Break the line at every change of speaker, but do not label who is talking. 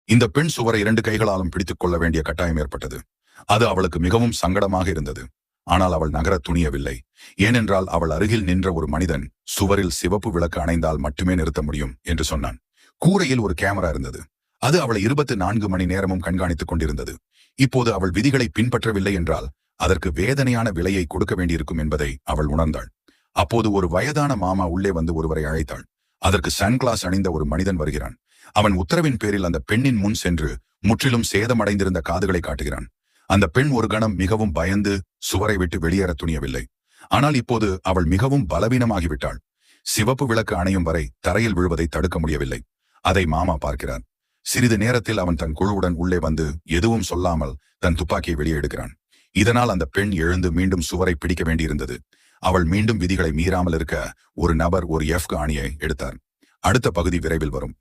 இந்த பெண் சுவரை 2 கைகளாலும் பிடித்துக் கொள்ள வேண்டிய கட்டாயம் ஏற்பட்டது. அது அவளுக்கு மிகவும் சங்கடமாக இருந்தது. ஆனால் அவள் நகரத் துணியவில்லை. ஏனென்றால் அவள் அருகில் நின்ற ஒரு மனிதன் சுவரில் சிவப்பு விளக்கு அணைந்தால் மட்டுமே நிறுத்த முடியும் என்று சொன்னான். கூரையில் ஒரு கேமரா இருந்தது. அது அவளை 24 மணி நேரமும் கண்காணித்துக் கொண்டிருந்தது. இப்போது அவள் விதிகளை பின்பற்றவில்லை என்றால் அதற்கு வேதனையான விலையை கொடுக்க வேண்டியிருக்கும் என்பதை அவள் உணர்ந்தாள். அப்போது ஒரு வயதான மாமா உள்ளே வந்து ஒருவரை அழைத்தாள். அதற்கு சன்கிளாஸ் அணிந்த ஒரு மனிதன் வருகிறான். அவன் உத்தரவின் பேரில் அந்த பெண்ணின் முன் சென்று முற்றிலும் சேதமடைந்திருந்த காதுகளை காட்டுகிறான். அந்த பெண் ஒரு கணம் மிகவும் பயந்து சுவரை விட்டு வெளியேற துணியவில்லை. ஆனால் இப்போது அவள் மிகவும் பலவீனமாகிவிட்டாள். சிவப்பு விளக்கு அணையும் வரை தரையில் விழுவதை தடுக்க முடியவில்லை. அதை மாமா பார்க்கிறார். சிறிது நேரத்தில் அவன் தன் குழுவுடன் உள்ளே வந்து எதுவும் சொல்லாமல் தன் துப்பாக்கியை வெளியே எடுக்கிறான். இதனால் அந்த பெண் எழுந்து மீண்டும் சுவரை பிடிக்க வேண்டியிருந்தது. அவள் மீண்டும் விதிகளை மீறாமல் இருக்க ஒரு நபர் ஒரு எஃப் ஆணியை எடுத்தார். அடுத்த பகுதி விரைவில் வரும்.